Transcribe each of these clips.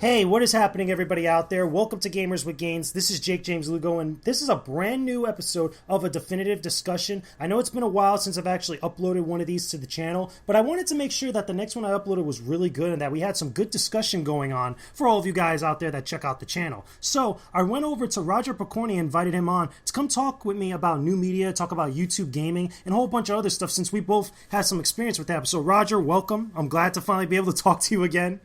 Hey, what is happening, everybody out there? Welcome to Gamers with Gains. This is Jakejames Lugo, and this is a brand new episode of a definitive discussion. I know it's been a while since I've actually uploaded one of these to the channel, but I wanted to make sure that the next one I uploaded was really good and that we had some good discussion going on for all of you guys out there that check out the channel. So I went over to Roger Pokorny and invited him on to come talk with me about new media, talk about YouTube gaming, and a whole bunch of other stuff since we both had some experience with that. So Roger, welcome. I'm glad to finally be able to talk to you again.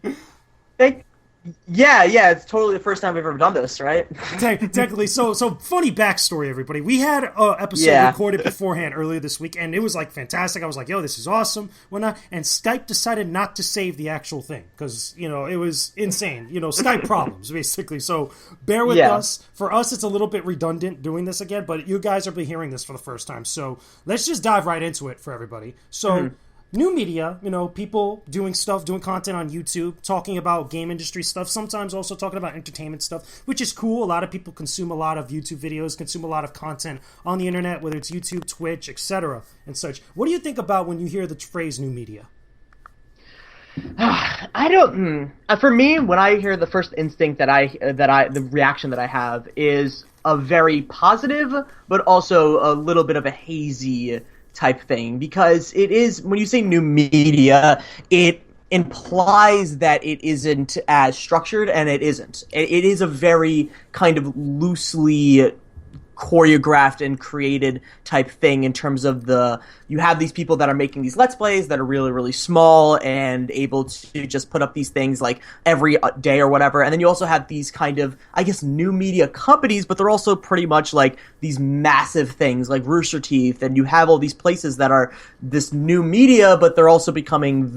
Yeah, it's totally the first time we've ever done this, right? Technically, so funny backstory, everybody. We had an episode recorded beforehand earlier this week, and it was like fantastic. I was like, yo, this is awesome, whatnot. And Skype decided not to save the actual thing because, it was insane. Skype problems, basically. So bear with us. For us, it's a little bit redundant doing this again, but you guys will be hearing this for the first time. So let's just dive right into it for everybody. So... New media, people doing stuff, doing content on YouTube, talking about game industry stuff, sometimes also talking about entertainment stuff, which is cool. A lot of people consume a lot of YouTube videos, consume a lot of content on the internet, whether it's YouTube, Twitch, etc. and such. What do you think about when you hear the phrase new media? I don't. For me, when I hear the first instinct the reaction that I have is a very positive, but also a little bit of a hazy type thing, because it is, when you say new media, it implies that it isn't as structured, and it isn't. It is a very kind of loosely choreographed and created type thing in terms of you have these people that are making these Let's Plays that are really, really small and able to just put up these things like every day or whatever. And then you also have these kind of, I guess, new media companies, but they're also pretty much like these massive things like Rooster Teeth. And you have all these places that are this new media, but they're also becoming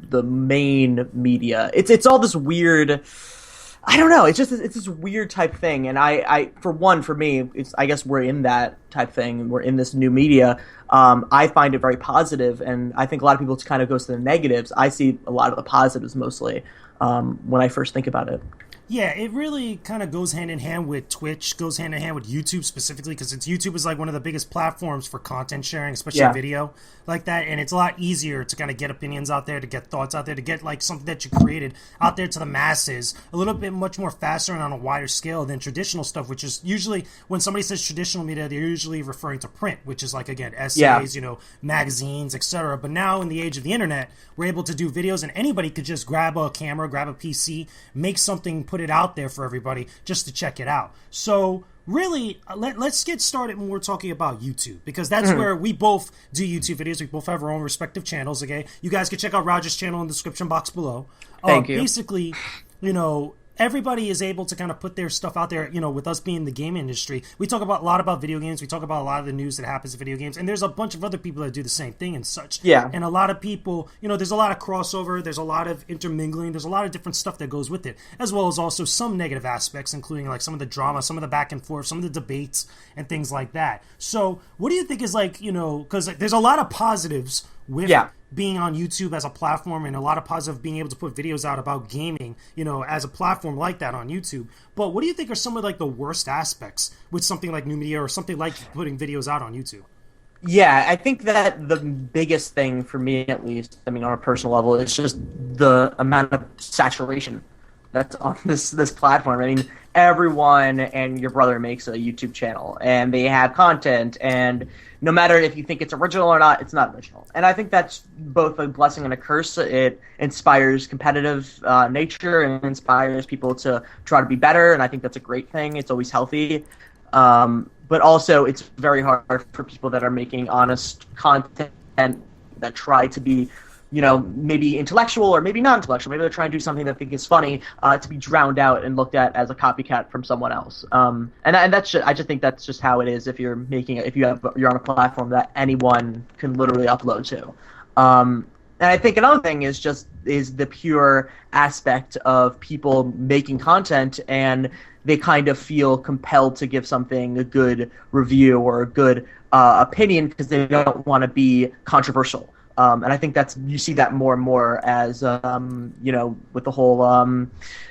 the main media. It's all this weird... I don't know. It's this weird type thing, and for me, I guess we're in that type thing. We're in this new media. I find it very positive, and I think a lot of people kind of goes to the negatives. I see a lot of the positives mostly when I first think about it. Yeah, it really kind of goes hand in hand with Twitch, goes hand in hand with YouTube specifically, because YouTube is like one of the biggest platforms for content sharing, especially video like that, and it's a lot easier to kind of get opinions out there, to get thoughts out there, to get like something that you created out there to the masses a little bit much more faster and on a wider scale than traditional stuff, which is usually, when somebody says traditional media, they're usually referring to print, which is like, again, essays, magazines, etc. But now in the age of the internet, we're able to do videos, and anybody could just grab a camera, grab a PC, make something, put it out there for everybody just to check it out. So really, let's get started when we're talking about YouTube, because that's where we both do YouTube videos. We both have our own respective channels. Okay, you guys can check out Roger's channel in the description box below. Thank you. Basically, everybody is able to kind of put their stuff out there, with us being the game industry. We talk a lot about video games. We talk about a lot of the news that happens in video games. And there's a bunch of other people that do the same thing and such. Yeah. And a lot of people, there's a lot of crossover. There's a lot of intermingling. There's a lot of different stuff that goes with it, as well as also some negative aspects, including like some of the drama, some of the back and forth, some of the debates and things like that. So what do you think is like, because there's a lot of positives with being on YouTube as a platform, and a lot of positive being able to put videos out about gaming, as a platform like that on YouTube. But what do you think are some of like the worst aspects with something like new media or something like putting videos out on YouTube? Yeah, I think that the biggest thing for me, at least, on a personal level, is just the amount of saturation that's on this platform. Everyone and your brother makes a YouTube channel, and they have content, and no matter if you think it's original or not, it's not original. And I think that's both a blessing and a curse. It inspires competitive nature and inspires people to try to be better, and I think that's a great thing. It's always healthy. But also, it's very hard for people that are making honest content that try to be, maybe intellectual or maybe non-intellectual. Maybe they're trying to do something that they think is funny, to be drowned out and looked at as a copycat from someone else. And that's I just think that's just how it is if you're on a platform that anyone can literally upload to. And I think another thing is the pure aspect of people making content, and they kind of feel compelled to give something a good review or a good opinion because they don't want to be controversial. And I think you see that more and more as, with the whole,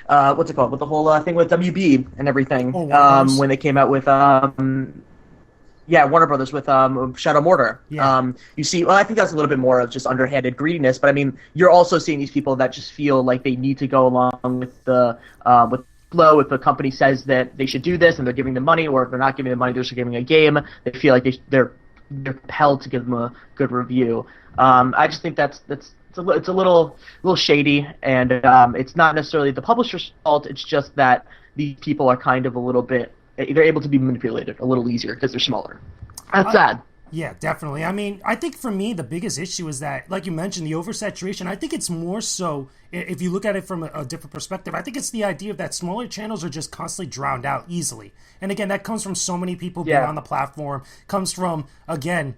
what's it called? With the whole thing with WB and everything, when they came out with, Yeah, Warner Brothers with Shadow Mortar. Yeah. You see, well, I think that's a little bit more of just underhanded greediness, but I mean, you're also seeing these people that just feel like they need to go along with the flow. If a company says that they should do this and they're giving them money, or if they're not giving them money, they're just giving a game, they feel like they're compelled to give them a good review. I just think it's a little shady, and it's not necessarily the publisher's fault. It's just that these people are kind of a little bit, they're able to be manipulated a little easier because they're smaller. That's sad. Yeah, definitely. I mean, I think for me, the biggest issue is that, like you mentioned, the oversaturation. I think it's more so, if you look at it from a different perspective, I think it's the idea that smaller channels are just constantly drowned out easily. And again, that comes from so many people being on the platform, comes from, again,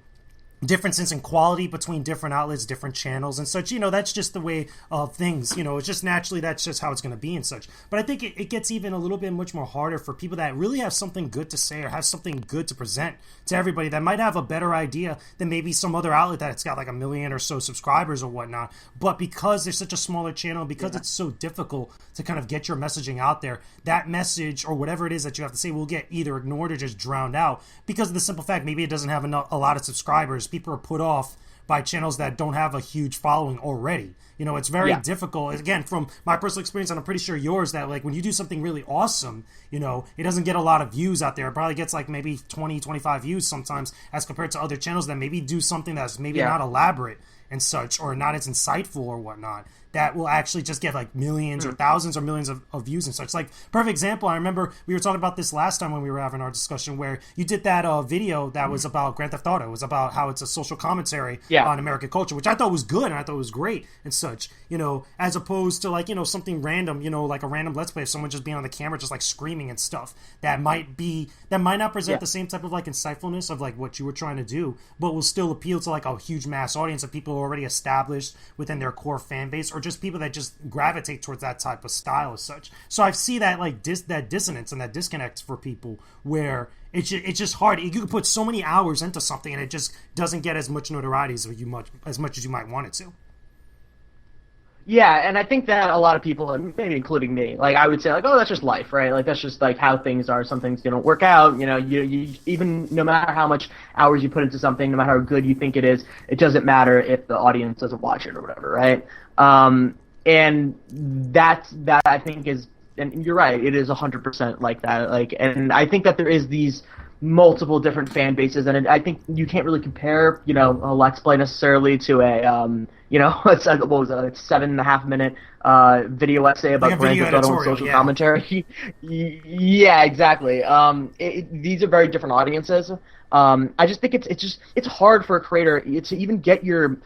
differences in quality between different outlets, different channels and such. That's just the way of things. It's just naturally, that's just how it's going to be and such. But I think it gets even a little bit much more harder for people that really have something good to say or have something good to present to everybody, that might have a better idea than maybe some other outlet that's got like 1 million or so subscribers or whatnot. But because there's such a smaller channel, because it's so difficult to kind of get your messaging out there, that message or whatever it is that you have to say will get either ignored or just drowned out because of the simple fact maybe it doesn't have a lot of subscribers. People are put off by channels that don't have a huge following already. It's very difficult, again, from my personal experience, and I'm pretty sure yours, that like when you do something really awesome, it doesn't get a lot of views out there. It probably gets like maybe 20, 25 views sometimes, as compared to other channels that maybe do something that's maybe not elaborate and such, or not as insightful or whatnot, that will actually just get like millions or thousands or millions of views and such. Like, perfect example, I remember we were talking about this last time when we were having our discussion, where you did that video that was about Grand Theft Auto. It was about how it's a social commentary on American culture, which I thought was good and I thought was great and such, as opposed to like, something random, like a random Let's Play of someone just being on the camera just like screaming and stuff that might not present the same type of like insightfulness of like what you were trying to do, but will still appeal to like a huge mass audience of people who are already established within their core fan base, or just people that just gravitate towards that type of style as such. So I see that like that dissonance and that disconnect for people, where it's just hard. You can put so many hours into something and it just doesn't get as much notoriety as much as you might want it to. Yeah, and I think that a lot of people, and maybe including me, like I would say like, oh, that's just life, right? Like that's just like how things are. Some things don't work out. You even, no matter how much hours you put into something, no matter how good you think it is, it doesn't matter if the audience doesn't watch it or whatever, right? And that I think is, and you're right, it is 100% like that. Like, and I think that there is these multiple different fan bases, and I think you can't really compare, a Let's Play necessarily to a, it's what was it, like 7.5 minute video essay about like Grand Theft Auto and social commentary. Yeah, exactly. These are very different audiences. I just think it's hard for a creator to even get your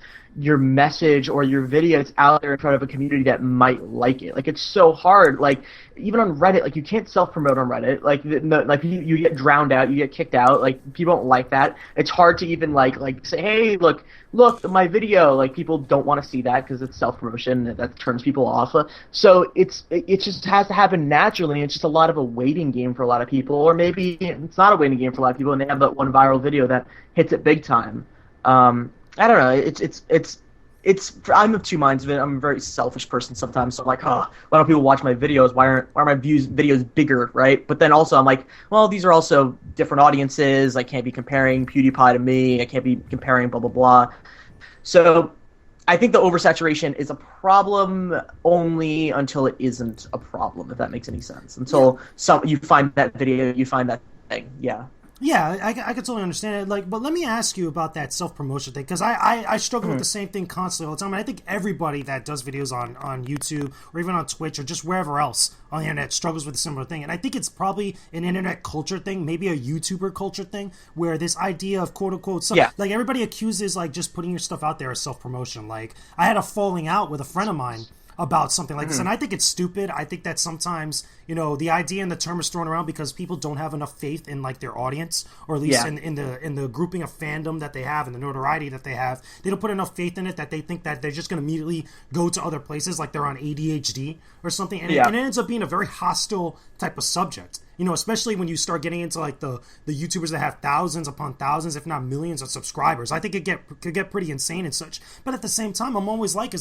message or your videos out there in front of a community that might like it. Like, it's so hard. Like, even on Reddit, like, you can't self-promote on Reddit. Like, you get drowned out, you get kicked out. Like, people don't like that. It's hard to even, like say, hey, look, my video. Like, people don't want to see that because it's self-promotion. That turns people off. So it just has to happen naturally. It's just a lot of a waiting game for a lot of people. Or maybe it's not a waiting game for a lot of people, and they have that one viral video that hits it big time. I don't know. It's. I'm of two minds of it. I'm a very selfish person sometimes. So I'm like, why don't people watch my videos? Why are my videos bigger, right? But then also I'm like, well, these are also different audiences. I can't be comparing PewDiePie to me. I can't be comparing blah blah blah. So I think the oversaturation is a problem only until it isn't a problem, if that makes any sense. Until you find that video, you find that thing. Yeah. Yeah, I can totally understand it. Like, but let me ask you about that self-promotion thing, because I struggle with the same thing constantly all the time. And I think everybody that does videos on YouTube or even on Twitch or just wherever else on the internet struggles with a similar thing. And I think it's probably an internet culture thing, maybe a YouTuber culture thing, where this idea of quote-unquote stuff, like everybody accuses like just putting your stuff out there as self-promotion. Like, I had a falling out with a friend of mine about something like this, and I think it's stupid. I think that sometimes, the idea and the term is thrown around because people don't have enough faith in like their audience, or at least in the grouping of fandom that they have and the notoriety that they have. They don't put enough faith in it that they think that they're just going to immediately go to other places like they're on ADHD or something, and it ends up being a very hostile type of subject. Especially when you start getting into like the YouTubers that have thousands upon thousands, if not millions of subscribers. I think it could get pretty insane and such. But at the same time, I'm always like,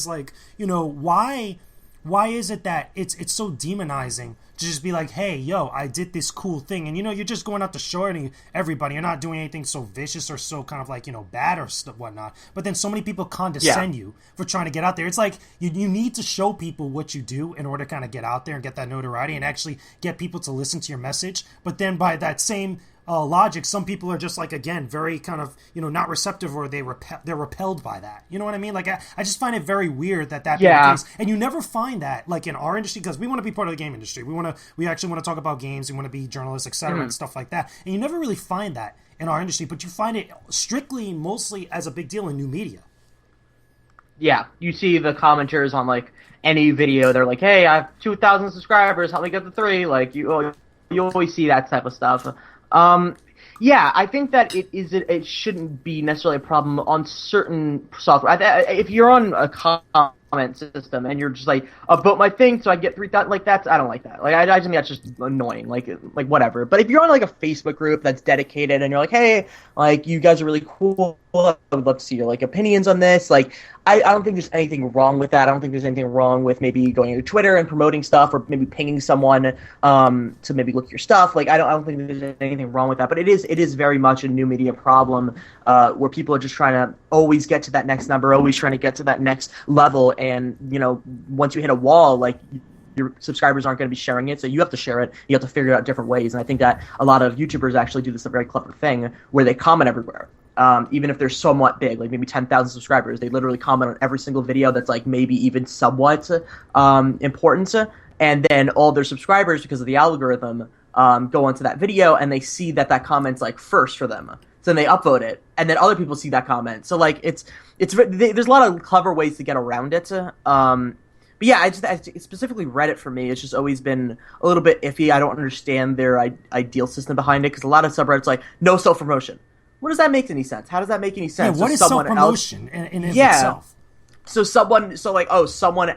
why why is it that it's so demonizing to just be like, hey, yo, I did this cool thing, and you're just going out to shorting everybody. You're not doing anything so vicious or so kind of like bad or whatnot. But then so many people condescend you for trying to get out there. It's like you need to show people what you do in order to kind of get out there and get that notoriety and actually get people to listen to your message. But then by that same logic, some people are just like, again, very kind of not receptive, or they're repelled by that. You know what I mean? Like I just find it very weird that be the case, and you never find that like in our industry, because we want to be part of the game industry. We actually want to talk about games. We want to be journalists, etc., and stuff like that. And you never really find that in our industry, but you find it mostly as a big deal in new media. Yeah, you see the commenters on like any video. They're like, "Hey, I have 2,000 subscribers. Help me get to 3." Like you always see that type of stuff. Yeah, I think that it shouldn't be necessarily a problem on certain software. If you're on a comment system and you're just like, upvote my thing so I get 3,000, like I don't like that. Like I think that's just annoying. Like whatever. But if you're on like a Facebook group that's dedicated and you're like, hey, like you guys are really cool, I would love to see your like opinions on this. Like I don't think there's anything wrong with that. I don't think there's anything wrong with maybe going to Twitter and promoting stuff, or maybe pinging someone to maybe look at your stuff. Like I don't think there's anything wrong with that. But it is very much a new media problem where people are just trying to always get to that next number, always trying to get to that next level. And once you hit a wall, like your subscribers aren't going to be sharing it, so you have to share it. You have to figure it out different ways. And I think that a lot of YouTubers actually do this a very clever thing where they comment everywhere. Even if they're somewhat big, like maybe 10,000 subscribers, they literally comment on every single video that's like maybe even somewhat important. And then all their subscribers, because of the algorithm, go onto that video and they see that comment's like first for them. So then they upvote it, and then other people see that comment. So like there's a lot of clever ways to get around it. But yeah, specifically Reddit for me, it's just always been a little bit iffy. I don't understand their ideal system behind it, because a lot of subreddits like no self-promotion. What does that make any sense? How does that make any sense? Yeah, what is self-promotion in itself? So someone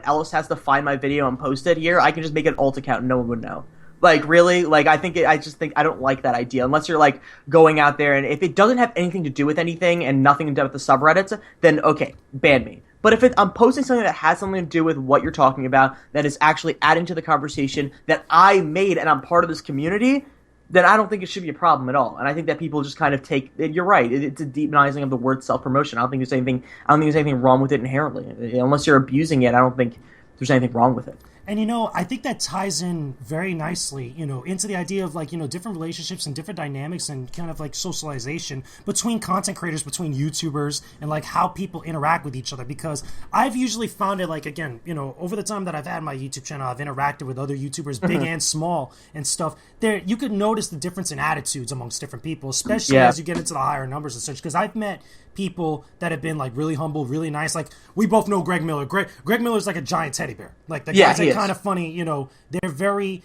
else has to find my video and post it here. I can just make an alt account and no one would know. Like, really? Like, I don't like that idea. Unless you're, like, going out there, and if it doesn't have anything to do with anything and nothing to do with the subreddits, then, okay, ban me. But if I'm posting something that has something to do with what you're talking about, that is actually adding to the conversation that I made and I'm part of this community, then I don't think it should be a problem at all. And I think that people just kind of you're right, it's a demonizing of the word self-promotion. I don't think there's anything wrong with it inherently. Unless you're abusing it, I don't think there's anything wrong with it. And, I think that ties in very nicely, into the idea of, like, different relationships and different dynamics and kind of, like, socialization between content creators, between YouTubers, and, like, how people interact with each other. Because I've usually found it, like, again, over the time that I've had my YouTube channel, I've interacted with other YouTubers, big and small and stuff. You could notice the difference in attitudes amongst different people, especially as you get into the higher numbers and such. Because I've met people that have been, like, really humble, really nice. Like, we both know Greg Miller. Greg Miller's like a giant teddy bear. Like, the guy's like kind of funny. They're very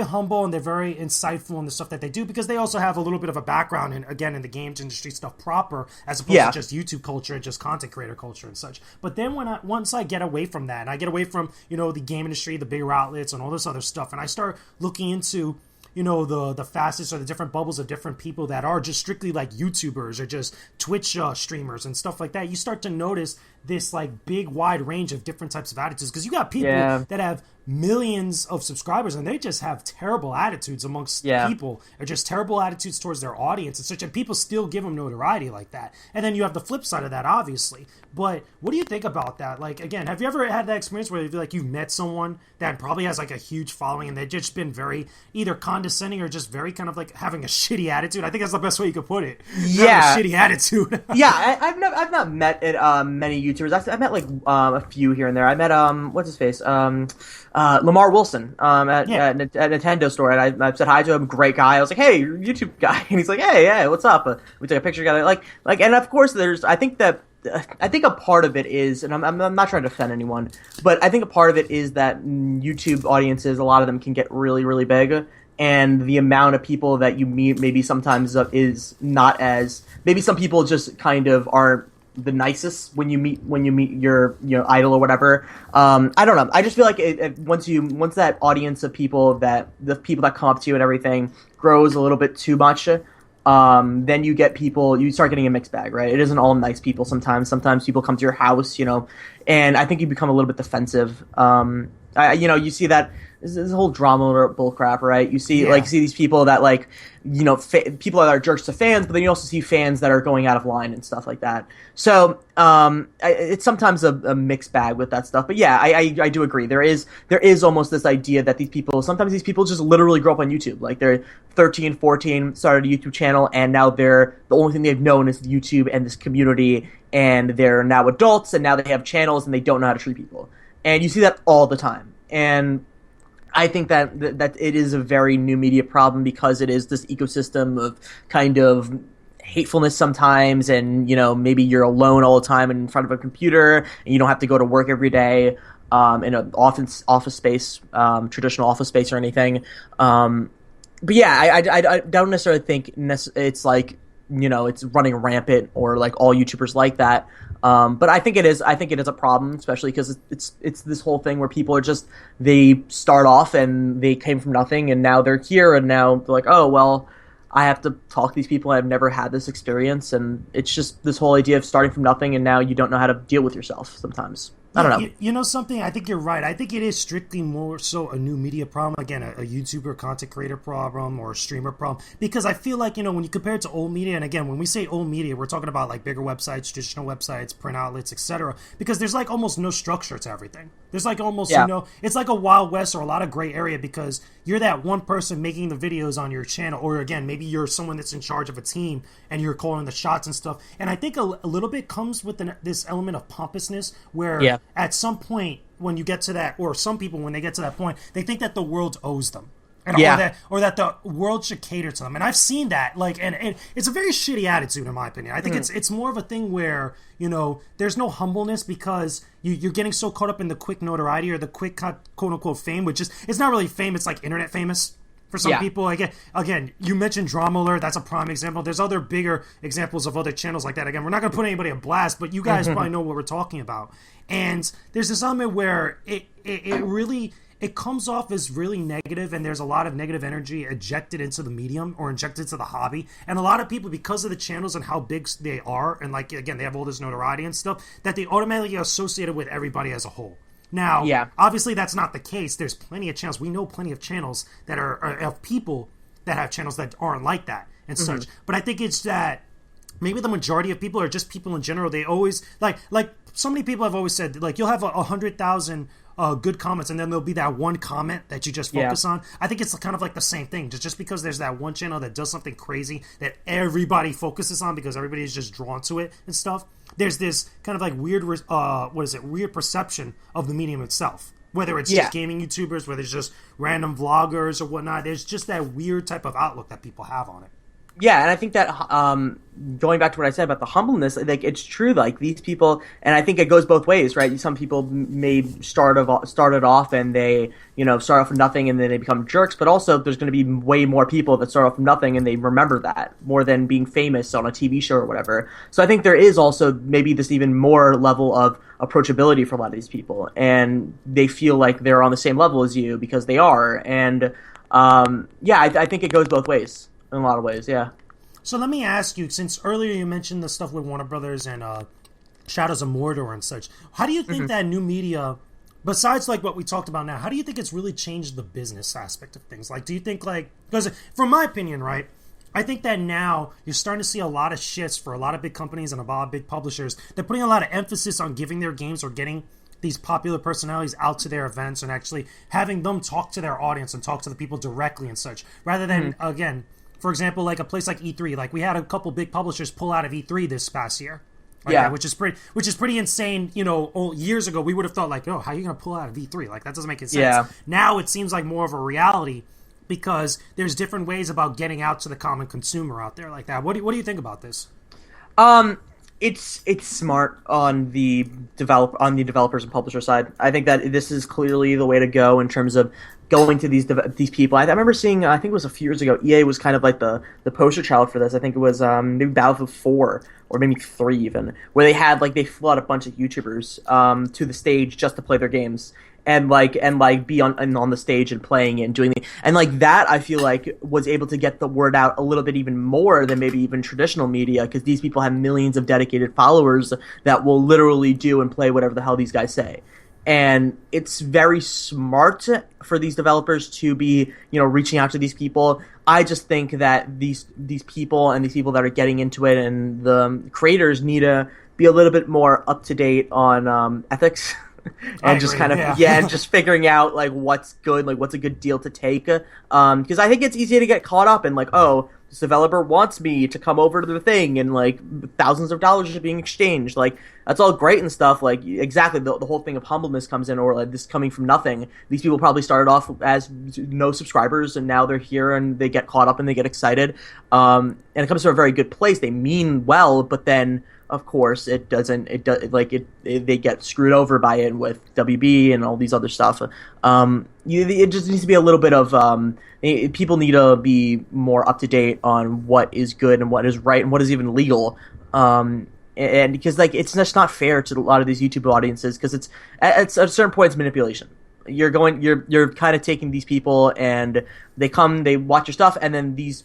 humble, and they're very insightful in the stuff that they do, because they also have a little bit of a background in the games industry stuff proper, as opposed to just YouTube culture and just content creator culture and such. But then once I get away from that, and I get away from the game industry, the bigger outlets, and all this other stuff, and I start looking into the facets or the different bubbles of different people that are just strictly like YouTubers or just Twitch streamers and stuff like that, you start to notice this like big wide range of different types of attitudes, because you got people that have millions of subscribers and they just have terrible attitudes amongst people, or just terrible attitudes towards their audience and such, and people still give them notoriety like that. And then you have the flip side of that, obviously. But what do you think about that? Like, again, have you ever had that experience where you feel like you've met someone that probably has like a huge following and they've just been very either condescending or just very kind of like having a shitty attitude? I think that's the best way you could put it. A shitty attitude. I've not met many YouTubers. I met like a few here and there. I met what's his face, Lamar Wilson at Nintendo store, and I said hi to him. Great guy. I was like, hey, you're a YouTube guy, and he's like, hey, what's up? We took a picture together. Like, and of course, I think a part of it is, and I'm not trying to offend anyone, but I think a part of it is that YouTube audiences, a lot of them can get really, really big, and the amount of people that you meet maybe sometimes is not as, maybe some people just kind of aren't the nicest when you meet your idol or whatever. I don't know. I just feel like once that audience of people, that the people that come up to you and everything grows a little bit too much, then you start getting a mixed bag, right? It isn't all nice people sometimes. Sometimes people come to your house, and I think you become a little bit defensive. You see that this whole drama bullcrap, right? You see these people that people that are jerks to fans, but then you also see fans that are going out of line and stuff like that. So it's sometimes a mixed bag with that stuff. But yeah, I do agree. There is almost this idea that sometimes these people just literally grow up on YouTube. Like they're 13, 14, started a YouTube channel, and now the only thing they've known is YouTube and this community, and they're now adults, and now they have channels, and they don't know how to treat people. And you see that all the time. And I think that it is a very new media problem because it is this ecosystem of kind of hatefulness sometimes, and maybe you're alone all the time in front of a computer, and you don't have to go to work every day in an office space, traditional office space or anything. But yeah, I don't necessarily think it's like it's running rampant or like all YouTubers like that. But I think it is a problem, especially because it's this whole thing where people are they start off and they came from nothing, and now they're here, and now they're like, oh well, I have to talk to these people. I've never had this experience, and it's just this whole idea of starting from nothing, and now you don't know how to deal with yourself sometimes. I don't know. You know something? I think you're right. I think it is strictly more so a new media problem. Again, a YouTuber, content creator problem or a streamer problem. Because I feel like, when you compare it to old media, and again, when we say old media, we're talking about like bigger websites, traditional websites, print outlets, etc. Because there's like almost no structure to everything. There's like almost, it's like a Wild West or a lot of gray area because you're that one person making the videos on your channel. Or again, maybe you're someone that's in charge of a team and you're calling the shots and stuff. And I think a little bit comes with this element of pompousness where at some point when you get to that, or some people when they get to that point, they think that the world owes them. Or that the world should cater to them. And I've seen that, and it's a very shitty attitude in my opinion. I think it's more of a thing where, there's no humbleness because you're getting so caught up in the quick notoriety or the quick quote-unquote fame, which is, it's not really fame, it's like internet famous. For some people, again, you mentioned Drama Alert. That's a prime example. There's other bigger examples of other channels like that. Again, we're not going to put anybody on blast, but you guys probably know what we're talking about. And there's this element where it really comes off as really negative, and there's a lot of negative energy ejected into the medium or injected into the hobby. And a lot of people, because of the channels and how big they are, and again, they have all this notoriety and stuff, that they automatically get associated with everybody as a whole. Now, obviously that's not the case. There's plenty of channels. We know plenty of channels that are of people that have channels that aren't like that and such. But I think it's that maybe the majority of people, or just people in general, they always, like so many people have always said, like, you'll have 100,000 good comments, and then there'll be that one comment that you just focus on. I think it's kind of like the same thing. Just because there's that one channel that does something crazy that everybody focuses on because everybody is just drawn to it and stuff, there's this kind of like weird, weird perception of the medium itself. Whether it's just gaming YouTubers, whether it's just random vloggers or whatnot, there's just that weird type of outlook that people have on it. Yeah, and I think that going back to what I said about the humbleness, like, it's true. Like, these people, and I think it goes both ways, right? Some people may started off and they start off with nothing and then they become jerks, but also there's going to be way more people that start off with nothing and they remember that more than being famous on a TV show or whatever. So I think there is also maybe this even more level of approachability for a lot of these people, and they feel like they're on the same level as you because they are. And I think it goes both ways. In a lot of ways, yeah. So let me ask you, since earlier you mentioned the stuff with Warner Brothers and Shadows of Mordor and such, how do you think that new media, besides like what we talked about now, how do you think it's really changed the business aspect of things? Like, do you think, like, because from my opinion, right, I think that now you're starting to see a lot of shifts for a lot of big companies and a lot of big publishers. They're putting a lot of emphasis on giving their games or getting these popular personalities out to their events and actually having them talk to their audience and talk to the people directly and such, rather than, again, for example, like a place like E3, like we had a couple big publishers pull out of E3 this past year, which is pretty insane. Years ago we would have thought like, oh, how are you going to pull out of E3? Like, that doesn't make any sense. Yeah. Now it seems like more of a reality because there's different ways about getting out to the common consumer out there like that. What do you think about this? It's smart on the developers and publisher side. I think that this is clearly the way to go in terms of going to these people. I remember seeing, I think it was a few years ago, EA was kind of like the poster child for this. I think it was maybe Battlefield 4 or maybe 3 even, where they flew out a bunch of YouTubers to the stage just to play their games. And be on the stage and playing and doing that. I feel like was able to get the word out a little bit even more than maybe even traditional media, because these people have millions of dedicated followers that will literally do and play whatever the hell these guys say. And it's very smart for these developers to be, reaching out to these people. I just think that these people and these people that are getting into it and the creators need to be a little bit more up to date on ethics. And just kind of and just figuring out like what's good, like what's a good deal to take, because I think it's easy to get caught up in like, oh, this developer wants me to come over to the thing and like thousands of dollars are being exchanged. Like that's all great and stuff. Like exactly the whole thing of humbleness comes in, or like this coming from nothing. These people probably started off as no subscribers and now they're here and they get caught up and they get excited. And it comes from a very good place. They mean well, but then of course it doesn't. They get screwed over by it with WB and all these other stuff. It just needs to be a little bit of people need to be more up to date on what is good and what is right and what is even legal. And because like it's just not fair to a lot of these YouTube audiences, because it's at a certain point it's manipulation. You're kind of taking these people and they watch your stuff, and then these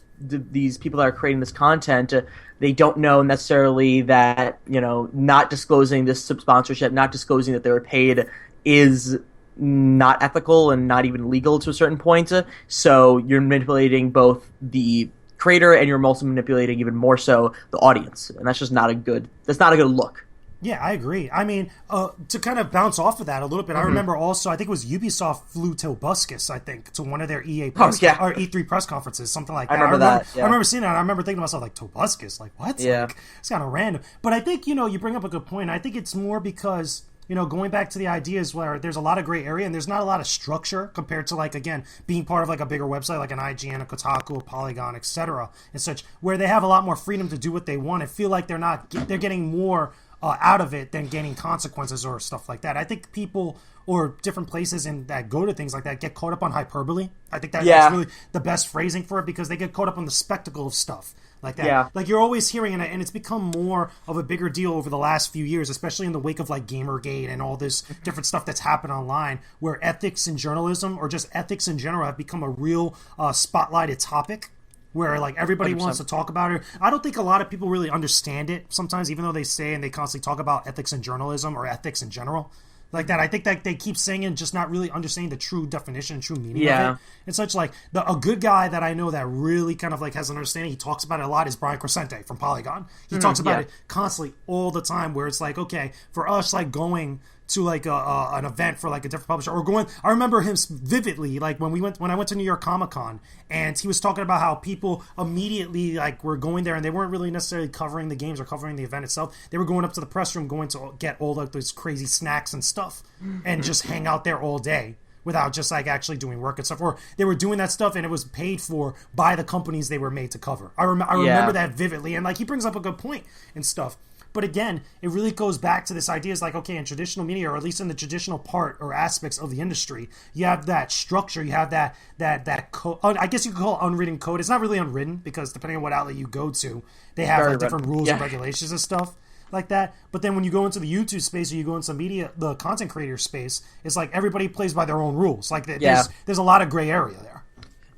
people that are creating this content, they don't know necessarily that, not disclosing this sponsorship, not disclosing that they were paid is not ethical and not even legal to a certain point. So you're manipulating both the creator and you're also manipulating even more so the audience, and that's not a good look. Yeah, I agree. I mean, to kind of bounce off of that a little bit, I remember also, I think it was Ubisoft flew Tobuscus, I think, to one of their EA press or E3 press conferences, something like that. I remember that. Yeah. I remember seeing that. And I remember thinking to myself, like, Tobuscus? Like, what? Yeah. Like, it's kind of random. But I think, you bring up a good point. I think it's more because, going back to the ideas where there's a lot of gray area and there's not a lot of structure compared to, like, again, being part of, like, a bigger website like an IGN, a Kotaku, a Polygon, etc. and such, where they have a lot more freedom to do what they want and feel like they're getting more out of it than gaining consequences or stuff like that. I think people or different places that go to things like that get caught up on hyperbole. I think that's really the best phrasing for it, because they get caught up on the spectacle of stuff like that. Yeah. Like you're always hearing it, and it's become more of a bigger deal over the last few years, especially in the wake of like Gamergate and all this different stuff that's happened online, where ethics in journalism or just ethics in general have become a real spotlighted topic, where like everybody 100%. Wants to talk about it. I don't think a lot of people really understand it sometimes, even though they say and they constantly talk about ethics in journalism or ethics in general like that. I think that they keep saying and just not really understanding the true definition and true meaning of it. And such, like a good guy that I know that really kind of like has an understanding, he talks about it a lot, is Brian Crescente from Polygon. He talks about it constantly all the time, where it's like, okay, for us, like going to like an event for like a different publisher or going, I remember him vividly, like when I went to New York Comic Con, and he was talking about how people immediately like were going there and they weren't really necessarily covering the games or covering the event itself. They were going up to the press room, going to get all like those crazy snacks and stuff and just hang out there all day without just like actually doing work and stuff. Or they were doing that stuff and it was paid for by the companies they were made to cover. I remember that vividly, and like he brings up a good point and stuff. But again, it really goes back to this idea is like, okay, in traditional media, or at least in the traditional part or aspects of the industry, you have that structure, you have that code. I guess you could call it unwritten code. It's not really unwritten, because depending on what outlet you go to, they have like different rules and regulations and stuff like that. But then when you go into the YouTube space or you go into the content creator space, it's like everybody plays by their own rules. Like there's a lot of gray area there.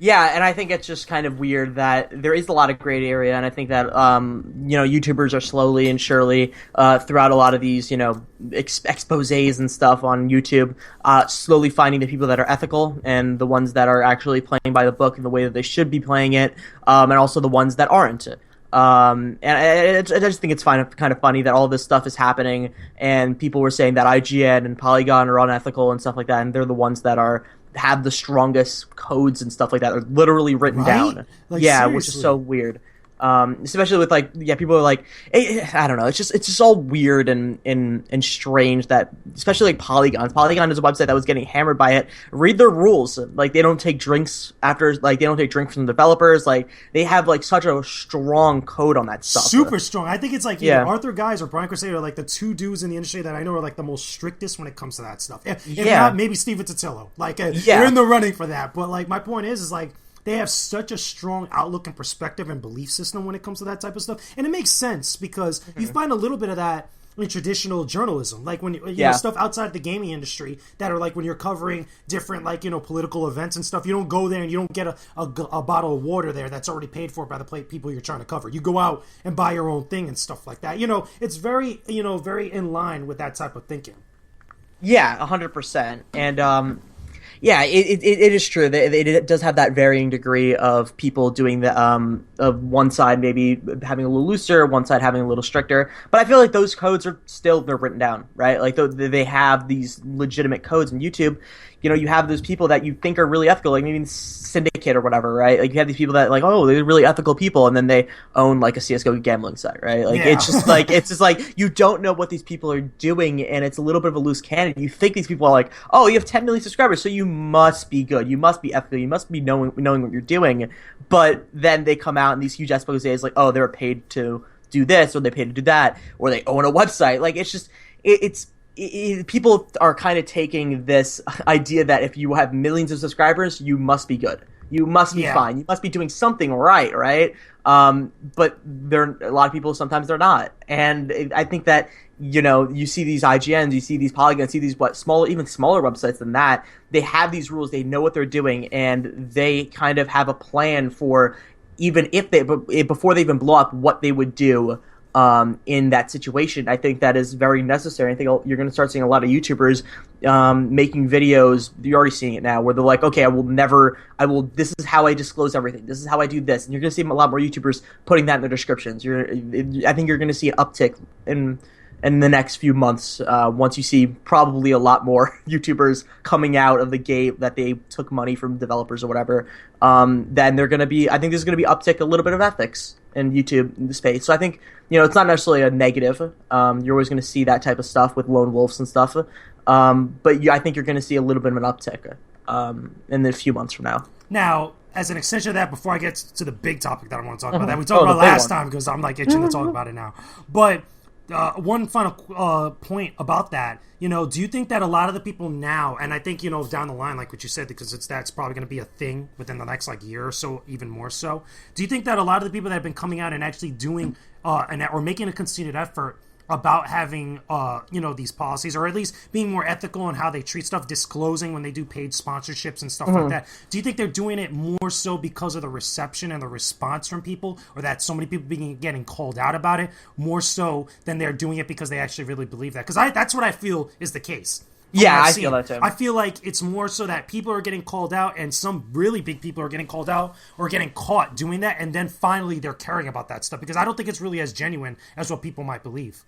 Yeah, and I think it's just kind of weird that there is a lot of gray area, and I think that YouTubers are slowly and surely throughout a lot of these exposés and stuff on YouTube, slowly finding the people that are ethical and the ones that are actually playing by the book in the way that they should be playing it, and also the ones that aren't. And I just think it's kind of funny that all this stuff is happening, and people were saying that IGN and Polygon are unethical and stuff like that, and they're the ones that have the strongest codes and stuff like that are literally written down. Like, seriously? Which is so weird. Especially with people are like, I don't know. It's just all weird and strange that, especially like Polygon. Polygon is a website that was getting hammered by it. Read their rules. Like they don't take drinks they don't take drinks from developers. Like they have like such a strong code on that stuff. Super strong. I think it's like either Arthur Guys or Brian Crescente are like the two dudes in the industry that I know are like the most strictest when it comes to that stuff. If not, maybe Steven Totillo. Like they're in the running for that. But like my point is like, they have such a strong outlook and perspective and belief system when it comes to that type of stuff. And it makes sense, because you find a little bit of that in traditional journalism. Like when you know, stuff outside the gaming industry that are like when you're covering different political events and stuff, you don't go there and you don't get a bottle of water there that's already paid for by the people you're trying to cover. You go out and buy your own thing and stuff like that. It's very, very in line with that type of thinking. Yeah, 100%. And yeah, it is true that it does have that varying degree of people doing the of one side maybe having a little looser, one side having a little stricter. But I feel like those codes are still they're written down, right? Like they have these legitimate codes in YouTube. You know, you have those people that you think are really ethical, like maybe Syndicate or whatever, right? Like you have these people that like, oh, they're really ethical people, and then they own like a CS:GO gambling site, right? Like it's just like you don't know what these people are doing, and it's a little bit of a loose cannon. You think these people are like, oh, you have 10 million subscribers, so you must be good, you must be ethical, you must be knowing what you're doing. But then they come out and these huge exposés like, oh, they're paid to do this, or they paid to do that, or they own a website. Like it's just people are kind of taking this idea that if you have millions of subscribers, you must be good. You must be fine. You must be doing something right? But a lot of people, sometimes they're not. And I think that, you know, you see these IGNs, you see these Polygons, you see these even smaller websites than that. They have these rules. They know what they're doing, and they kind of have a plan for even if before they even blow up, what they would do in that situation. I think that is very necessary. I think you're going to start seeing a lot of YouTubers making videos. You're already seeing it now, where they're like, okay, this is how I disclose everything. This is how I do this. And you're going to see a lot more YouTubers putting that in their descriptions. I think you're going to see an uptick in the next few months, once you see probably a lot more YouTubers coming out of the gate that they took money from developers or whatever, then they're going to be, I think there's going to be uptick a little bit of ethics in YouTube in the space. So I think, you know, it's not necessarily a negative. You're always going to see that type of stuff with lone wolves and stuff. But I think you're going to see a little bit of an uptick in a few months from now. Now, as an extension of that, before I get to the big topic that I want to talk about, that we talked about last time, because I'm like itching to talk about it now. But one final point about that, you know, do you think that a lot of the people now, and I think, you know, down the line, like what you said, because that's probably going to be a thing within the next like year or so, even more so, do you think that a lot of the people that have been coming out and actually doing or making a concerted effort about having you know, these policies, or at least being more ethical in how they treat stuff, disclosing when they do paid sponsorships and stuff like that, do you think they're doing it more so because of the reception and the response from people, or that so many people getting called out about it, more so than they're doing it because they actually really believe that? Because that's what I feel is the case. Yeah, I feel that too. I feel like it's more so that people are getting called out, and some really big people are getting called out or getting caught doing that, and then finally they're caring about that stuff, because I don't think it's really as genuine as what people might believe.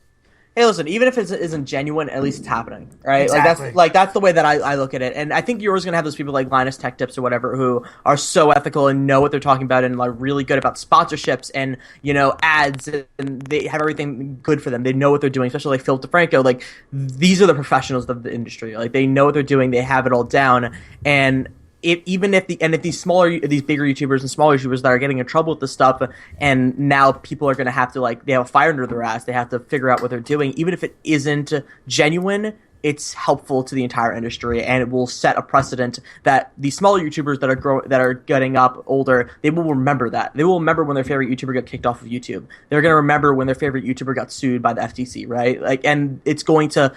Hey, listen, even if it isn't genuine, at least it's happening, right? Exactly. That's the way that I look at it. And I think you're always going to have those people like Linus Tech Tips or whatever who are so ethical and know what they're talking about and are really good about sponsorships and, you know, ads, and they have everything good for them. They know what they're doing, especially like Phil DeFranco. Like, these are the professionals of the industry. Like, they know what they're doing. They have it all down. And if these bigger YouTubers and smaller YouTubers that are getting in trouble with this stuff, and now people are going to have to, like, they have a fire under their ass, they have to figure out what they're doing, even if it isn't genuine, it's helpful to the entire industry, and it will set a precedent that the smaller YouTubers that are getting up older, they will remember that. They will remember when their favorite YouTuber got kicked off of YouTube. They're going to remember when their favorite YouTuber got sued by the FTC, right? Like, and it's going to,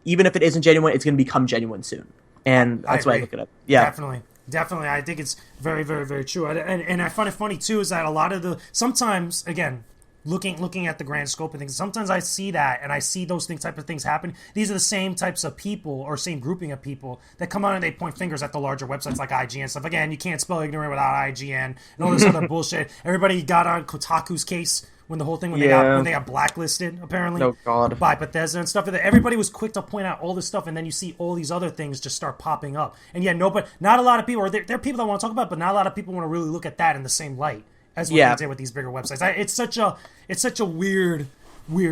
even if it isn't genuine, it's going to become genuine soon. And that's why I look it up. Yeah, definitely. I think it's very, very, very true. And I find it funny too is that a lot of sometimes, again, looking at the grand scope of things, sometimes I see that and I see those type of things happen. These are the same types of people or same grouping of people that come on and they point fingers at the larger websites like IGN and stuff. Again, you can't spell ignorant without IGN and all this other bullshit. Everybody got on Kotaku's case when the whole thing when they got blacklisted apparently by Bethesda and stuff. Everybody was quick to point out all this stuff, and then you see all these other things just start popping up. And yeah, not a lot of people, or there are people that want to talk about it, but not a lot of people want to really look at that in the same light as what they did with these bigger websites. It's such a weird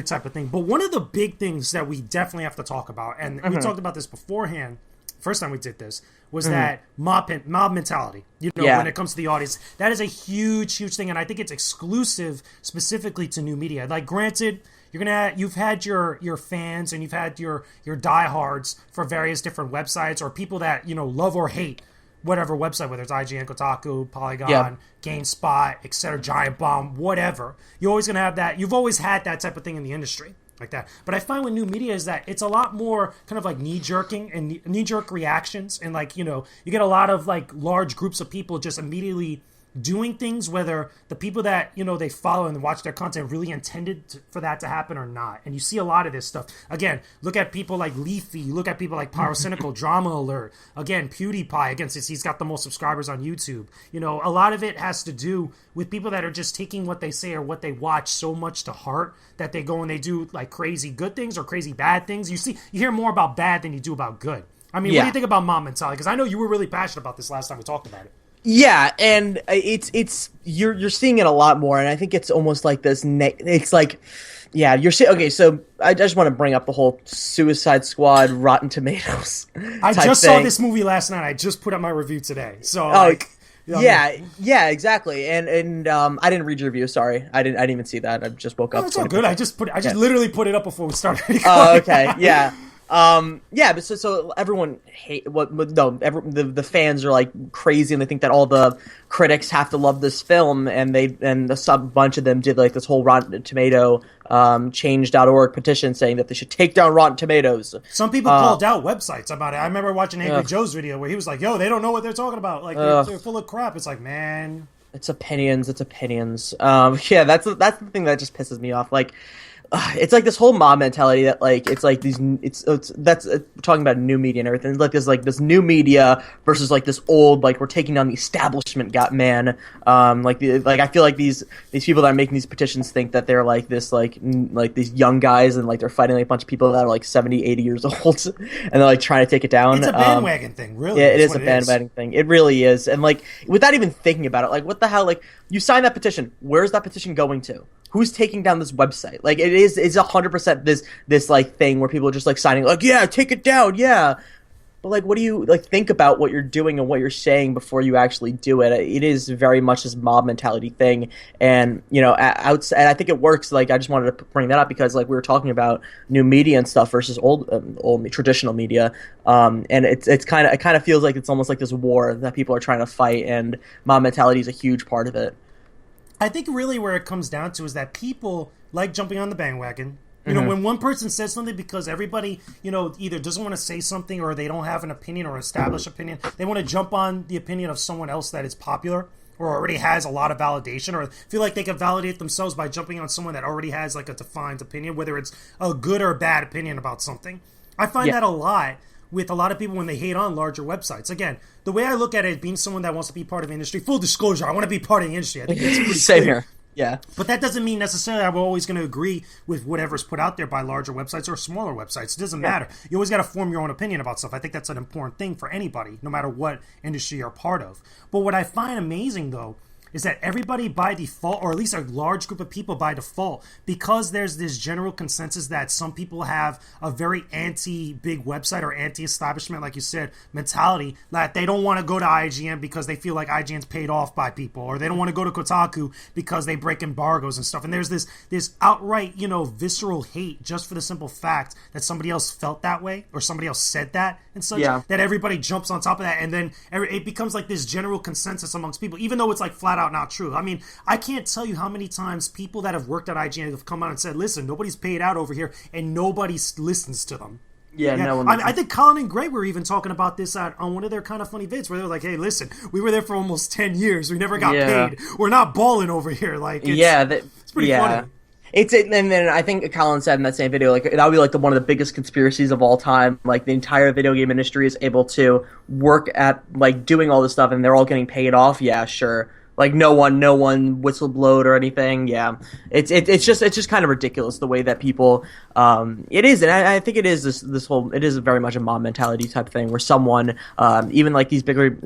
type of thing. But one of the big things that we definitely have to talk about, and we talked about this beforehand, first time we did this, was that mob mentality. You know, when it comes to the audience, that is a huge thing, and I think it's exclusive specifically to new media. Like, granted, you've had your fans and you've had your diehards for various different websites, or people that, you know, love or hate whatever website, whether it's IGN, Kotaku, Polygon, GameSpot, etc., Giant Bomb, whatever. You're always gonna have that. You've always had that type of thing in the industry. Like that. But I find with new media is that it's a lot more kind of like knee-jerking and knee-jerk reactions, and, like, you know, you get a lot of like large groups of people just immediately doing things, whether the people that, they follow and watch their content really intended for that to happen or not. And you see a lot of this stuff. Again, look at people like Leafy, look at people like Pyrocynical, Drama Alert, again, PewDiePie, again, since he's got the most subscribers on YouTube. A lot of it has to do with people that are just taking what they say or what they watch so much to heart that they go and they do like crazy good things or crazy bad things. You hear more about bad than you do about good. I mean, what do you think about mob mentality? Because I know you were really passionate about this last time we talked about it. Yeah, and it's you're seeing it a lot more, and I think it's almost like this. It's like, yeah, you're seeing. Okay, so I just want to bring up the whole Suicide Squad, Rotten Tomatoes. I just saw this movie last night. I just put up my review today. So, yeah, exactly. And I didn't read your review. Sorry, I didn't even see that. I just woke up. It's all good. I just literally put it up before we started. Oh, okay, yeah. But so everyone the fans are like crazy, and they think that all the critics have to love this film, and a bunch of them did like this whole Rotten Tomato change.org petition saying that they should take down Rotten Tomatoes. Some people called out websites about it. I remember watching Angry Joe's video where he was like, "Yo, they don't know what they're talking about. Like they're full of crap." It's like, man, it's opinions. Yeah, that's the thing that just pisses me off. Like, it's like this whole mob mentality that like it's like that's talking about new media and everything. It's like this new media versus like this old, like we're taking down the establishment man. I feel like these people that are making these petitions think that they're like this like these young guys, and like they're fighting like a bunch of people that are like 70, 80 years old, and they're like trying to take it down. It's a bandwagon thing, really. Yeah, it is a bandwagon thing. It really is. And like without even thinking about it, like what the hell? Like you sign that petition, where's that petition going to? Who's taking down this website? Like it's 100% this like thing where people are just like signing like, yeah, take it down, yeah. But like, what do you like think about what you're doing and what you're saying before you actually do it? It is very much this mob mentality thing, and and I think it works. Like I just wanted to bring that up because like we were talking about new media and stuff versus old traditional media, and it kind of feels like it's almost like this war that people are trying to fight, and mob mentality is a huge part of it. I think really where it comes down to is that people like jumping on the bandwagon. When one person says something because everybody, either doesn't want to say something or they don't have an opinion or established opinion, they want to jump on the opinion of someone else that is popular or already has a lot of validation, or feel like they can validate themselves by jumping on someone that already has like a defined opinion, whether it's a good or a bad opinion about something. I find that a lot with a lot of people when they hate on larger websites. Again, the way I look at it, being someone that wants to be part of the industry, full disclosure, I want to be part of the industry. I think it's pretty Same clear. here. Yeah. But that doesn't mean necessarily I'm always going to agree with whatever's put out there by larger websites or smaller websites. It doesn't matter. You always got to form your own opinion about stuff. I think that's an important thing for anybody, no matter what industry you're a part of. But what I find amazing, though, is that everybody by default, or at least a large group of people by default, because there's this general consensus that some people have a very anti-big website or anti-establishment, like you said, mentality, that they don't want to go to IGN because they feel like IGN's paid off by people, or they don't want to go to Kotaku because they break embargoes and stuff. And there's this outright, visceral hate just for the simple fact that somebody else felt that way or somebody else said that and such, that everybody jumps on top of that, and then it becomes like this general consensus amongst people, even though it's like flat out not true. I mean, I can't tell you how many times people that have worked at IGN have come out and said, listen, nobody's paid out over here, and nobody listens to them. No one. I think Colin and Gray were even talking about this on one of their kind of funny vids where they were like, hey, listen, we were there for almost 10 years. We never got paid. We're not balling over here. Like, it's pretty funny. And then I think Colin said in that same video, like that would be like one of the biggest conspiracies of all time. Like the entire video game industry is able to work at like doing all this stuff, and they're all getting paid off. Yeah, sure. Like no one whistleblowed or anything. Yeah, it's just kind of ridiculous the way that people. It is, and I think it is this whole. It is very much a mob mentality type thing where someone, even like these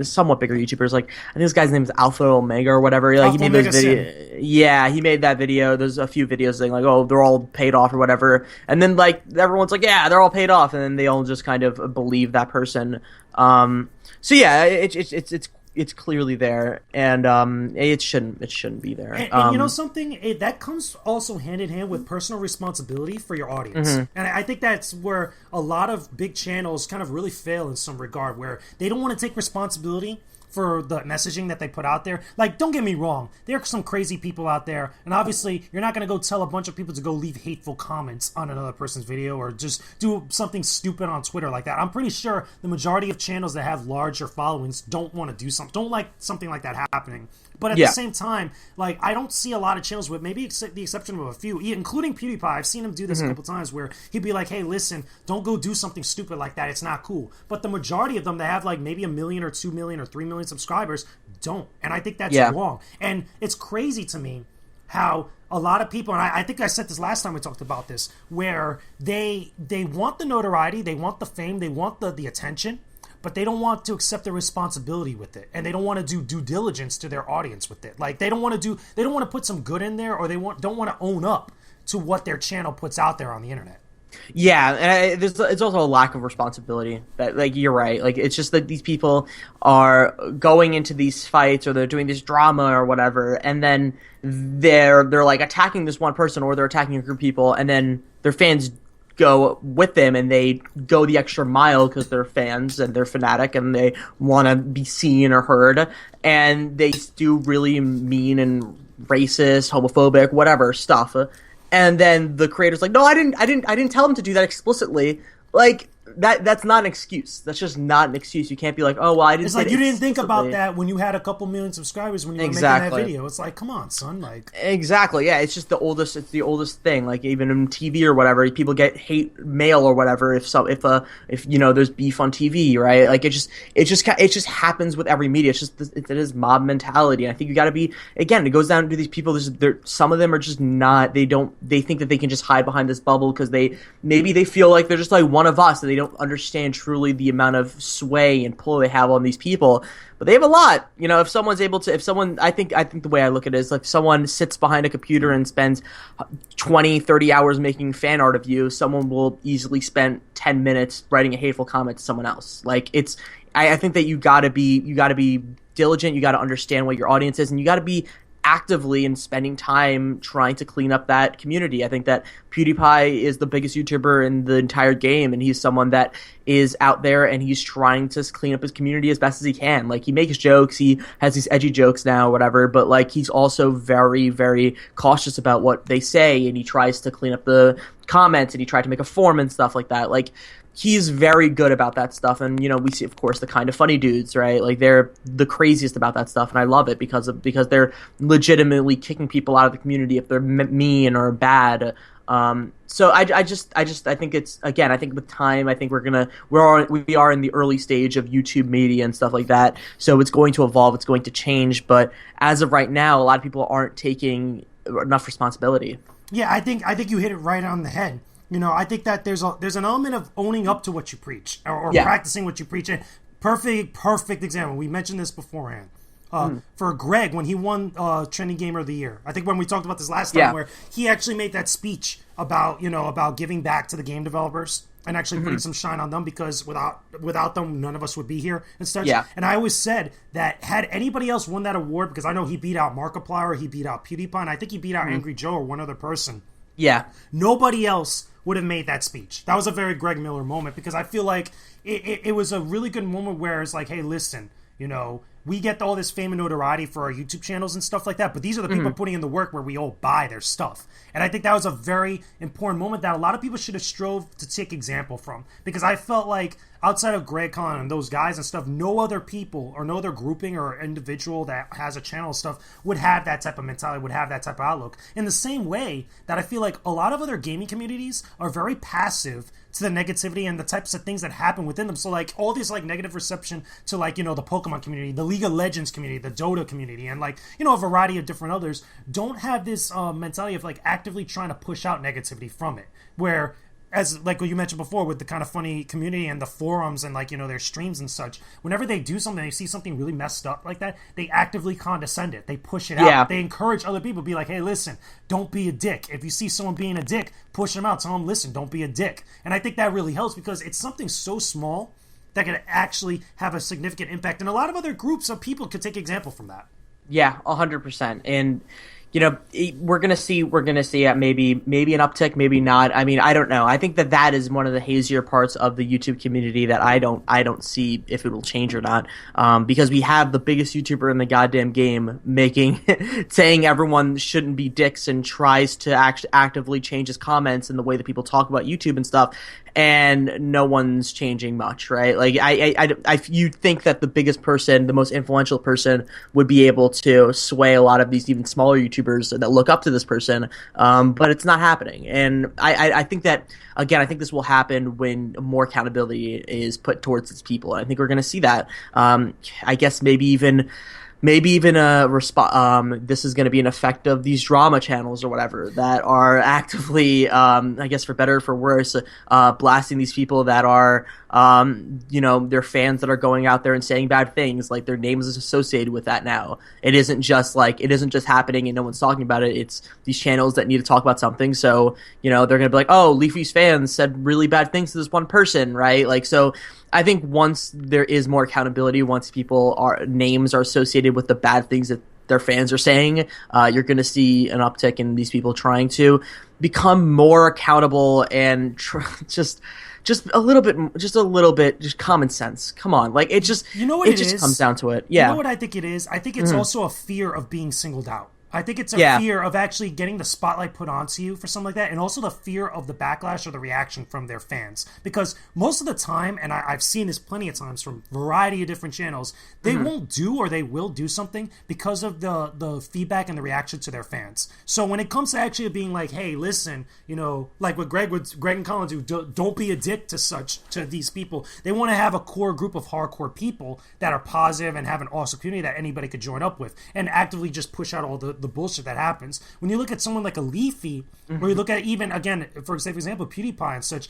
somewhat bigger YouTubers, like I think this guy's name is Alpha Omega or whatever. Like he made those videos. Yeah, he made that video. There's a few videos saying like, oh, they're all paid off or whatever, and then like everyone's like, yeah, they're all paid off, and then they all just kind of believe that person. So yeah, it's clearly there, and it shouldn't be there. And you know something? That comes also hand in hand with personal responsibility for your audience. Mm-hmm. And I think that's where a lot of big channels kind of really fail in some regard, where they don't want to take responsibility for the messaging that they put out there. Like, don't get me wrong, there are some crazy people out there, and obviously you're not going to go tell a bunch of people to go leave hateful comments on another person's video or just do something stupid on Twitter like that. I'm pretty sure the majority of channels that have larger followings don't want to do something, don't like something like that happening But at the same time, like, I don't see a lot of channels with maybe the exception of a few, including PewDiePie. I've seen him do this a couple times where he'd be like, hey, listen, don't go do something stupid like that. It's not cool. But the majority of them that have like maybe 1 million or 2 million or 3 million subscribers don't. And I think that's wrong. And it's crazy to me how a lot of people, and I think I said this last time we talked about this, where they want the notoriety, they want the fame, they want the attention, but they don't want to accept the responsibility with it, and they don't want to do due diligence to their audience with it. Like, they don't want to put some good in there, or don't want to own up to what their channel puts out there on the internet. Yeah, and it's also a lack of responsibility. That, like, you're right. Like, it's just that these people are going into these fights, or they're doing this drama or whatever, and then they're like attacking this one person, or they're attacking a group of people, and then their fans go with them, and they go the extra mile because they're fans and they're fanatic and they want to be seen or heard, and they do really mean and racist, homophobic, whatever stuff. And then the creator's like, no, I didn't tell him to do that explicitly. Like, that's not an excuse. That's just not an excuse. You can't be like, oh, well, I didn't. It's like you didn't think about that when you had a couple million subscribers when you were making that video. It's like, come on, son. Like, exactly, yeah. It's just the oldest. It's the oldest thing. Like, even in TV or whatever, people get hate mail or whatever if you know there's beef on TV, right? Like, it just happens with every media. It's just it is mob mentality. And I think you got to be, again, it goes down to these people. Some of them are just not. They think that they can just hide behind this bubble because maybe they feel like they're just like one of us, and they don't understand truly the amount of sway and pull they have on these people. But they have a lot. You know, I think the way I look at it is, like, if someone sits behind a computer and spends 20, 30 hours making fan art of you, someone will easily spend 10 minutes writing a hateful comment to someone else. Like, I think that you gotta be diligent, you gotta understand what your audience is, and you gotta be actively and spending time trying to clean up that community. I think that PewDiePie is the biggest YouTuber in the entire game, and he's someone that is out there and he's trying to clean up his community as best as he can. Like, he makes jokes, he has these edgy jokes now, whatever, but, like, he's also very, very cautious about what they say, and he tries to clean up the comments, and he tried to make a form and stuff like that. Like, he's very good about that stuff, and, you know, we see, of course, the kind of funny dudes, right? Like, they're the craziest about that stuff, and I love it because they're legitimately kicking people out of the community if they're mean or bad. So I think it's, again, I think with time, I think we are in the early stage of YouTube media and stuff like that. So it's going to evolve, it's going to change, but as of right now, a lot of people aren't taking enough responsibility. Yeah, I think you hit it right on the head. You know, I think that there's an element of owning up to what you preach or practicing what you preach. And perfect example. We mentioned this beforehand. For Greg, when he won Trending Gamer of the Year, I think when we talked about this last time, where he actually made that speech about giving back to the game developers and actually putting some shine on them, because without them, none of us would be here and such. Yeah. And I always said that had anybody else won that award, because I know he beat out Markiplier, he beat out PewDiePie, and I think he beat out Angry Joe or one other person. Yeah. Nobody else would have made that speech. That was a very Greg Miller moment, because I feel like it was a really good moment where it's like, hey, listen, you know, we get all this fame and notoriety for our YouTube channels and stuff like that, but these are the people putting in the work where we all buy their stuff. And I think that was a very important moment that a lot of people should have strove to take example from, because I felt like outside of Greg Con and those guys and stuff, no other people or no other grouping or individual that has a channel and stuff would have that type of mentality, would have that type of outlook. In the same way that I feel like a lot of other gaming communities are very passive to the negativity and the types of things that happen within them. So, like, all this, like, negative reception to, like, you know, the Pokemon community, the League of Legends community, the Dota community, and, like, you know, a variety of different others don't have this mentality of, like, actively trying to push out negativity from it. Where, as like what you mentioned before with the kind of funny community and the forums and, like, you know, their streams and such, whenever they do something, they see something really messed up like that, they actively condescend it. They push it out. They encourage other people to be like, hey, listen, don't be a dick. If you see someone being a dick, push them out. Tell them, listen, don't be a dick. And I think that really helps, because it's something so small that can actually have a significant impact. And a lot of other groups of people could take example from that. Yeah, 100%. And, you know, we're gonna see maybe an uptick, maybe not. I mean, I don't know. I think that is one of the hazier parts of the YouTube community that I don't see if it will change or not. Because we have the biggest YouTuber in the goddamn game saying everyone shouldn't be dicks and tries to actively change his comments and the way that people talk about YouTube and stuff. and no one's changing much, right? Like you'd think that the biggest person, the most influential person, would be able to sway a lot of these even smaller YouTubers that look up to this person, but it's not happening. And I think that, again, I think this will happen when more accountability is put towards its people. And I think we're going to see that. I guess maybe even a this is going to be an effect of these drama channels or whatever that are actively, I guess for better or for worse, blasting these people that are, their fans that are going out there and saying bad things. Like, their name is associated with that now. It isn't just happening and no one's talking about it. It's these channels that need to talk about something. So, they're going to be like, oh, Leafy's fans said really bad things to this one person, right? Like, so I think once there is more accountability, once names are associated with the bad things that their fans are saying, you're going to see an uptick in these people trying to become more accountable and just a little bit, just common sense. Come on, like, it just comes down to it. Yeah. You know what I think it is? I think it's also a fear of being singled out. I think it's a fear of actually getting the spotlight put onto you for something like that, and also the fear of the backlash or the reaction from their fans. Because most of the time, and I've seen this plenty of times from a variety of different channels, they won't do or they will do something because of the feedback and the reaction to their fans. So when it comes to actually being like, hey, listen, like what Greg and Colin do, don't be a dick to these people. They want to have a core group of hardcore people that are positive and have an awesome community that anybody could join up with and actively just push out all the bullshit that happens. When you look at someone like a Leafy, or you look at even, again, for example, PewDiePie and such,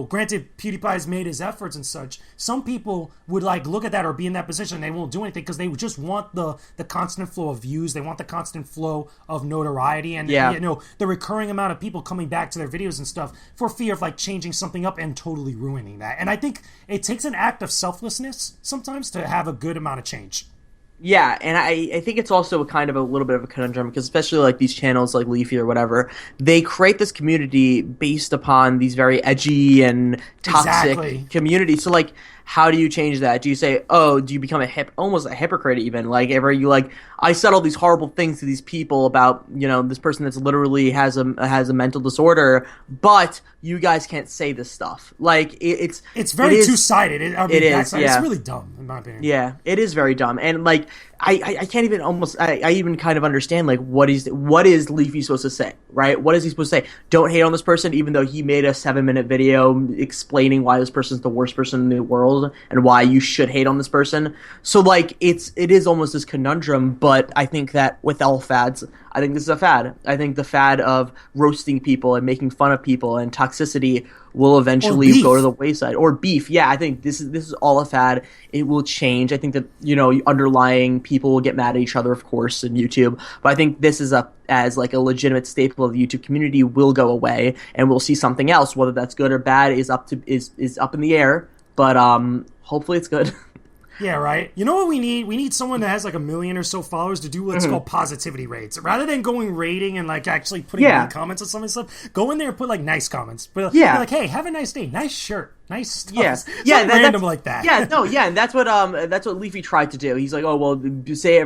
granted, PewDiePie's made his efforts and such, some people would like look at that or be in that position and they won't do anything because they just want the constant flow of views, they want the constant flow of notoriety, and the recurring amount of people coming back to their videos and stuff for fear of like changing something up and totally ruining that. And I think it takes an act of selflessness sometimes to have a good amount of change. Yeah, and I think it's also a little bit of a conundrum because especially like these channels like Leafy or whatever, they create this community based upon these very edgy and toxic communities. So like, how do you change that? Do you say, do you become almost a hypocrite even? Like, ever you like, I said all these horrible things to these people about, this person that's literally has a mental disorder, but you guys can't say this stuff. Like, it's very two-sided. It's really dumb in my opinion. Yeah, it is very dumb. And like, I can't even I even kind of understand like what is Leafy supposed to say, right? What is he supposed to say? Don't hate on this person, even though he made a 7-minute video explaining why this person's the worst person in the world and why you should hate on this person. So like, it is almost this conundrum. But I think that with all fads, I think this is a fad. I think the fad of roasting people and making fun of people and toxicity will eventually go to the wayside. Or beef. Yeah, I think this is all a fad. It will change. I think that, underlying people will get mad at each other, of course, in YouTube. But I think this is as like a legitimate staple of the YouTube community will go away, and we'll see something else. Whether that's good or bad is up in the air. But hopefully it's good. Yeah, right. You know what we need? We need someone that has like 1 million or so followers to do what's called positivity rates. Rather than going rating and like actually putting comments on some of this stuff, go in there and put like nice comments. But be like, hey, have a nice day, nice shirt. Nice stuff. Yeah, random like that. And that's what Leafy tried to do. He's like, oh well, say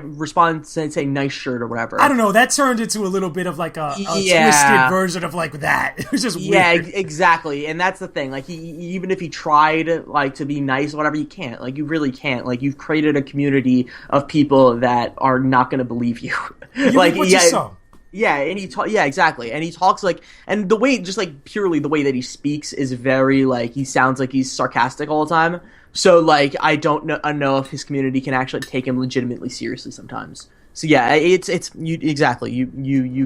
nice shirt or whatever. I don't know. That turned into a little bit of like a twisted version of like that. It was just weird. Yeah, exactly. And that's the thing. Like, even if he tried like to be nice or whatever, you can't. Like, you really can't. Like, you've created a community of people that are not going to believe you. Like, what you saw. Yeah, and exactly. And he talks like, and the way, just like purely the way that he speaks is very like, he sounds like he's sarcastic all the time. So like, I don't know if his community can actually take him legitimately seriously sometimes. So yeah, you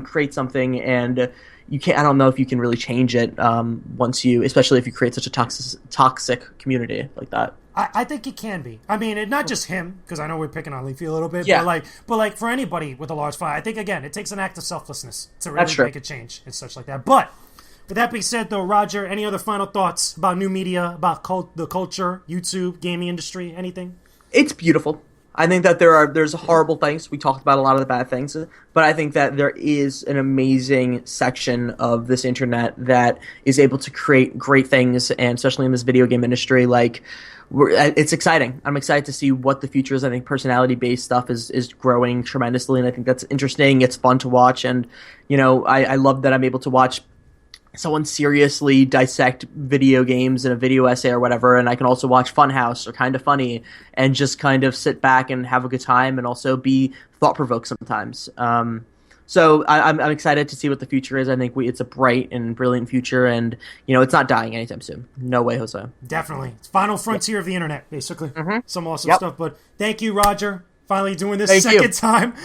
create something and you can't, I don't know if you can really change it especially if you create such a toxic community like that. I think it can be. I mean, not just him, because I know we're picking on Leafy a little bit, but like for anybody with a large following, I think again it takes an act of selflessness to really make a change and such like that. But with that being said, though, Roger, any other final thoughts about new media, about the culture, YouTube, gaming industry, anything? It's beautiful. I think that there's horrible things. We talked about a lot of the bad things, but I think that there is an amazing section of this internet that is able to create great things, and especially in this video game industry, like, it's exciting. I'm excited to see what the future is. I think personality-based stuff is growing tremendously, and I think that's interesting. It's fun to watch, and I love that I'm able to watch someone seriously dissect video games in a video essay or whatever, and I can also watch Funhouse or Kind of Funny and just kind of sit back and have a good time and also be thought-provoked sometimes. So I'm excited to see what the future is. I think it's a bright and brilliant future, and it's not dying anytime soon. No way, Jose. Definitely. It's final frontier of the internet, basically. Some awesome Yep. stuff. But thank you, Roger. Finally doing this Thank second you. time.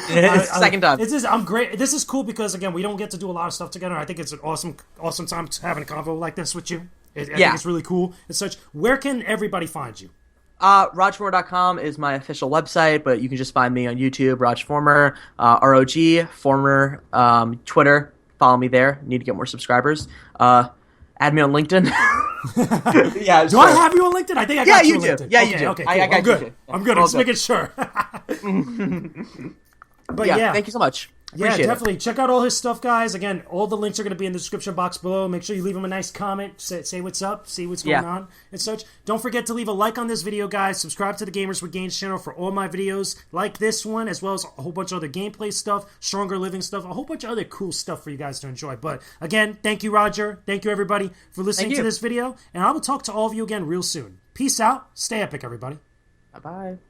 Second time. I'm great. This is cool because, again, we don't get to do a lot of stuff together. I think it's an awesome time having a convo like this with you. I think it's really cool and such. Where can everybody find you? RogFormer.com is my official website, but you can just find me on YouTube, Rog Former, ROG, Former, Twitter. Follow me there. Need to get more subscribers. Add me on LinkedIn. Yeah. Do I have you on LinkedIn? I think I got you on do. LinkedIn. Yeah, okay, you do. Okay, cool. I got I'm good. you too. I'm good. I'm just making sure. But yeah. Thank you so much. Yeah, definitely. Check out all his stuff, guys. Again, all the links are going to be in the description box below. Make sure you leave him a nice comment. Say what's up. See what's going on and such. Don't forget to leave a like on this video, guys. Subscribe to the Gamers with Gains channel for all my videos like this one, as well as a whole bunch of other gameplay stuff, stronger living stuff, a whole bunch of other cool stuff for you guys to enjoy. But again, thank you, Roger. Thank you, everybody, for listening to this video. And I will talk to all of you again real soon. Peace out. Stay epic, everybody. Bye-bye.